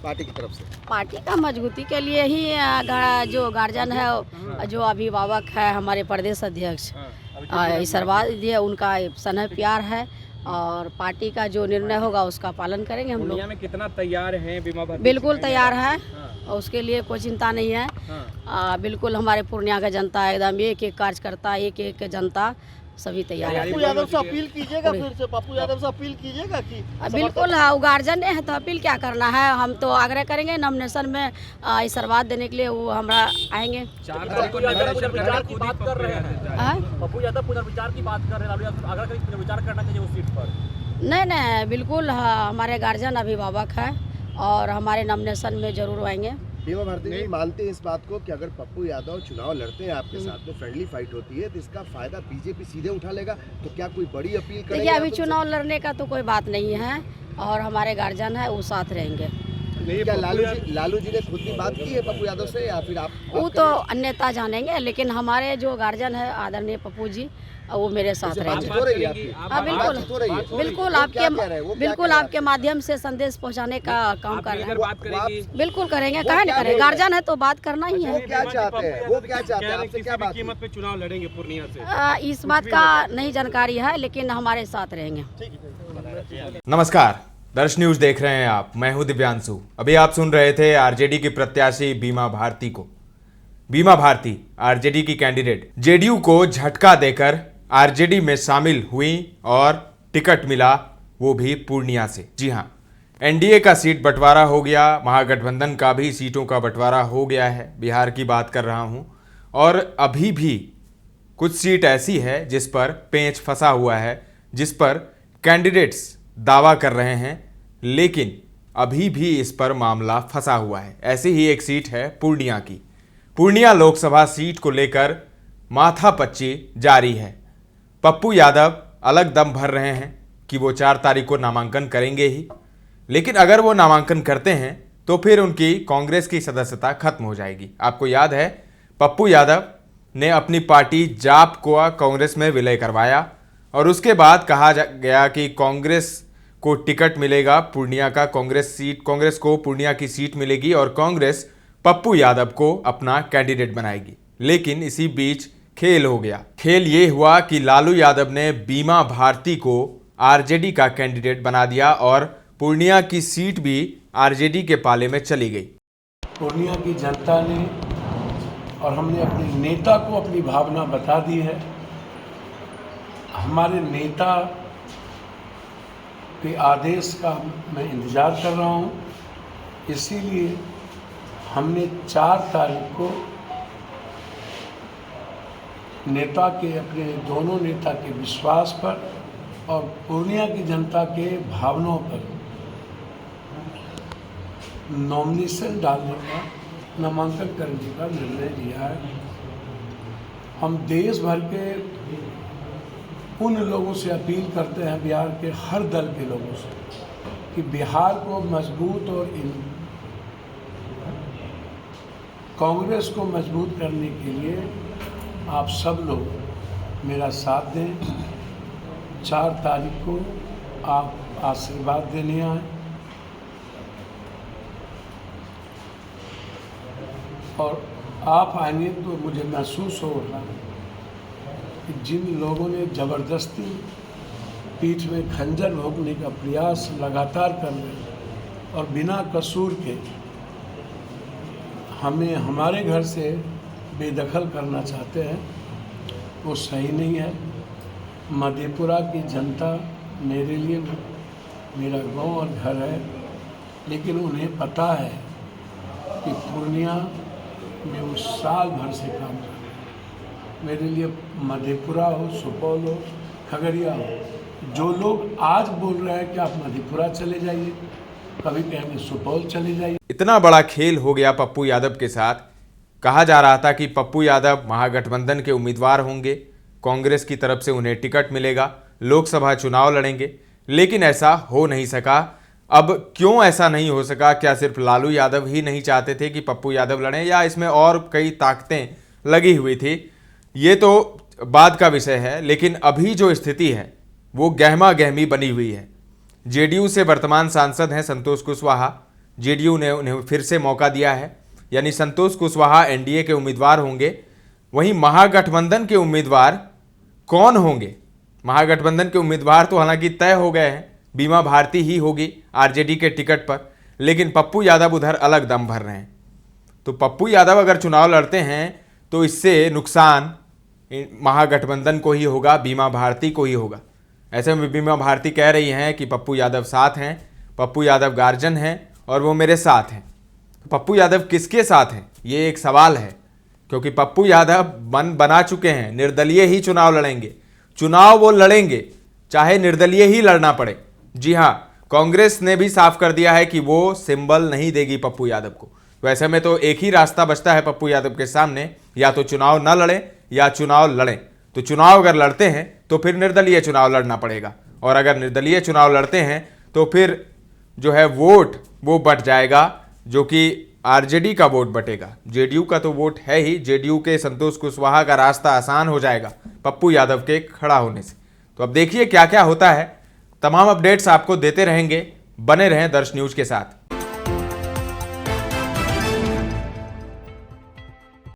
Party की तरफ से? पार्टी का मजबूती के लिए ही जो गार्जियन है, जो अभिभावक है, हमारे प्रदेश अध्यक्ष ईश्वरवाद दिए, उनका स्नेह प्यार है और पार्टी का जो निर्णय होगा उसका पालन करेंगे हम लोग। पूर्णिया में कितना तैयार हैं बीमा भर्ती? बिल्कुल तैयार है हाँ। उसके लिए कोई चिंता नहीं है। हाँ। बिल्कुल हमारे पूर्णिया का जनता एकदम एक एक कार्यकर्ता, एक एक जनता सभी तैयार है। पप्पू यादव से अपील कीजिएगा, फिर से पप्पू यादव से अपील कीजिएगा कि बिल्कुल हाँ, वो गार्जियन है तो अपील क्या करना है, हम तो आग्रह करेंगे नॉमिनेशन में ईश्वरवाद देने के लिए, वो हमारा आएंगे। 4 तारीख को पुनर्विचार की बात कर रहे हैं। पप्पू यादव पुनर्विचार की बात कर रहे हैं, अगर कहीं पुनर्विचार करना चाहिए उस सीट पर। नहीं बिल्कुल हाँ, हमारे गार्जियन अभिभावक है और हमारे नॉमिनेशन में जरूर आएंगे। बीमा भारती जी मानते हैं इस बात को कि अगर पप्पू यादव चुनाव लड़ते हैं आपके साथ में, फ्रेंडली फाइट होती है, तो इसका फायदा बीजेपी सीधे उठा लेगा, तो क्या कोई बड़ी अपील करेंगे? देखिए अभी चुनाव लड़ने का तो कोई बात नहीं है और हमारे गार्जियन है वो साथ रहेंगे। क्या लालू जी ने खुद भी बात की है पप्पू यादव से या फिर आप? वो तो अन्यता जानेंगे, लेकिन हमारे जो गार्जियन है आदरणीय पप्पू जी, वो मेरे साथ रहेंगे। हो रही है आपकी? हाँ बिल्कुल आपके माध्यम से संदेश पहुंचाने का काम कर रहे हैं। बिल्कुल करेंगे, काहे नहीं करेंगे, गार्जियन है तो बात करना ही है। वो क्या चाहते हैं आपसे क्या बात? कीमत पे चुनाव लड़ेंगे पूर्णिया से? इस बात का नहीं जानकारी है, लेकिन हमारे साथ रहेंगे। नमस्कार, दर्श न्यूज देख रहे हैं आप, मैं हूं दिव्यांशु। अभी आप सुन रहे थे आरजेडी की प्रत्याशी बीमा भारती को। बीमा भारती आरजेडी की कैंडिडेट जेडीयू को झटका देकर आरजेडी में शामिल हुई और टिकट मिला, वो भी पूर्णिया से। जी हां, एनडीए का सीट बंटवारा हो गया, महागठबंधन का भी सीटों का बंटवारा हो गया है। बिहार की बात कर रहा हूं और अभी भी कुछ सीट ऐसी है जिस पर पेंच फंसा हुआ है, जिस पर कैंडिडेट्स दावा कर रहे हैं, लेकिन अभी भी इस पर मामला फंसा हुआ है। ऐसी ही एक सीट है पूर्णिया की। पूर्णिया लोकसभा सीट को लेकर माथापच्ची जारी है। पप्पू यादव अलग दम भर रहे हैं कि वो 4 तारीख को नामांकन करेंगे ही, लेकिन अगर वो नामांकन करते हैं तो फिर उनकी कांग्रेस की सदस्यता खत्म हो जाएगी। आपको याद है पप्पू यादव ने अपनी पार्टी जाप को कांग्रेस में विलय करवाया और उसके बाद कहा गया कि कांग्रेस को टिकट मिलेगा पूर्णिया का, कांग्रेस को पूर्णिया की सीट मिलेगी और कांग्रेस पप्पू यादव को अपना कैंडिडेट बनाएगी। लेकिन इसी बीच खेल हो गया। खेल ये हुआ कि लालू यादव ने बीमा भारती को आरजेडी का कैंडिडेट बना दिया और पूर्णिया की सीट भी आरजेडी के पाले में चली गई। पूर्णिया की जनता ने और हमने अपने नेता को अपनी भावना बता दी है। हमारे नेता के आदेश का मैं इंतज़ार कर रहा हूँ, इसीलिए हमने 4 तारीख को नेता के, अपने दोनों नेता के विश्वास पर और पूर्णिया की जनता के भावनाओं पर नॉमिनेशन डालने का, नामांकन करने का निर्णय लिया है। हम देश भर के उन लोगों से अपील करते हैं, बिहार के हर दल के लोगों से, कि बिहार को मजबूत और कांग्रेस को मजबूत करने के लिए आप सब लोग मेरा साथ दें। 4 तारीख को आप आशीर्वाद देने आए और आप आएंगे तो मुझे महसूस होगा कि जिन लोगों ने ज़बरदस्ती पीठ में खंजर भोंकने का प्रयास लगातार कर रहे हैं और बिना कसूर के हमें हमारे घर से बेदखल करना चाहते हैं, वो सही नहीं है। मधेपुरा की जनता मेरे लिए मेरा गांव और घर है, लेकिन उन्हें पता है कि पूर्णिया में वो साल भर से काम कर रहे हैं। मेरे लिए मधेपुरा हो, सुपौल हो, खगड़िया हो, जो लोग आज बोल रहे हैं कि आप मधेपुरा चले जाइए, कभी कहेंगे सुपौल चले जाइए। इतना बड़ा खेल हो गया पप्पू यादव के साथ। कहा जा रहा था कि पप्पू यादव महागठबंधन के उम्मीदवार होंगे, कांग्रेस की तरफ से उन्हें टिकट मिलेगा, लोकसभा चुनाव लड़ेंगे, लेकिन ऐसा हो नहीं सका। अब क्यों ऐसा नहीं हो सका? क्या सिर्फ लालू यादव ही नहीं चाहते थे कि पप्पू यादव लड़ें या इसमें और कई ताकतें लगी हुई थी? ये तो बाद का विषय है, लेकिन अभी जो स्थिति है वो गहमा गहमी बनी हुई है। जेडीयू से वर्तमान सांसद हैं संतोष कुशवाहा, जेडीयू ने उन्हें फिर से मौका दिया है, यानी संतोष कुशवाहा एनडीए के उम्मीदवार होंगे। वहीं महागठबंधन के उम्मीदवार कौन होंगे? महागठबंधन के उम्मीदवार तो हालांकि तय हो गए हैं, बीमा भारती ही होगी आरजेडी के टिकट पर, लेकिन पप्पू यादव उधर अलग दम भर रहे हैं। तो पप्पू यादव अगर चुनाव लड़ते हैं तो इससे नुकसान महागठबंधन को ही होगा, बीमा भारती को ही होगा। ऐसे में बीमा भारती कह रही हैं कि पप्पू यादव साथ हैं, पप्पू यादव गार्जियन हैं और वो मेरे साथ हैं। पप्पू यादव किसके साथ हैं, ये एक सवाल है, क्योंकि पप्पू यादव बना चुके हैं, निर्दलीय ही चुनाव लड़ेंगे। चुनाव वो लड़ेंगे चाहे निर्दलीय ही लड़ना पड़े। जी हाँ, कांग्रेस ने भी साफ कर दिया है कि वो सिंबल नहीं देगी पप्पू यादव को। तो ऐसे में तो एक ही रास्ता बचता है पप्पू यादव के सामने, या तो चुनाव न लड़ें या चुनाव लड़ें। तो चुनाव अगर लड़ते हैं तो फिर निर्दलीय चुनाव लड़ना पड़ेगा, और अगर निर्दलीय चुनाव लड़ते हैं तो फिर जो है वोट वो बट जाएगा, जो कि आरजेडी का वोट बटेगा। जेडीयू का तो वोट है ही, जेडीयू के संतोष कुशवाहा का रास्ता आसान हो जाएगा पप्पू यादव के खड़ा होने से। तो अब देखिए क्या क्या होता है। तमाम अपडेट्स आपको देते रहेंगे, बने रहें दर्श न्यूज के साथ।